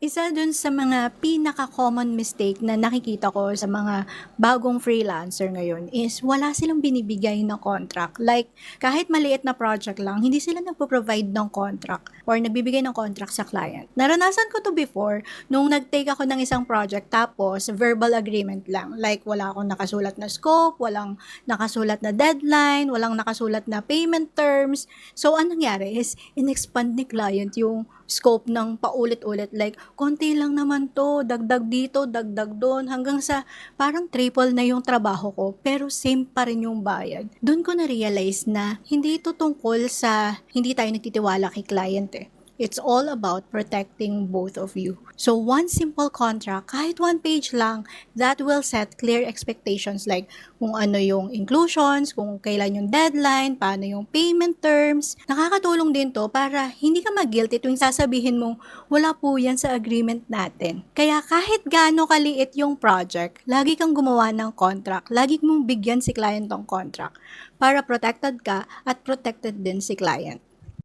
Isa dun sa mga pinaka-common mistake na nakikita ko sa mga bagong freelancer ngayon is wala silang binibigay na contract. Like, kahit maliit na project lang, hindi sila nagpo-provide ng contract or nagbibigay ng contract sa client. Naranasan ko to before nung nag-take ako ng isang project tapos verbal agreement lang. Like, wala akong nakasulat na scope, walang nakasulat na deadline, walang nakasulat na payment terms. So, anong nangyari is in-expand ni client yung scope ng paulit-ulit. Like, konti lang naman to, dagdag dito, dagdag doon, hanggang sa parang triple na yung trabaho ko, pero same pa rin yung bayad. Doon ko na-realize na hindi ito tungkol sa hindi tayo nagtitiwala kay client eh. It's all about protecting both of you. So, one simple contract, kahit one page lang, that will set clear expectations like kung ano yung inclusions, kung kailan yung deadline, paano yung payment terms. Nakakatulong din to para hindi ka mag-guilty tuwing sasabihin mong wala po yan sa agreement natin. Kaya kahit gaano kaliit yung project, lagi kang gumawa ng contract, lagi mong bigyan si client ng contract para protected ka at protected din si client.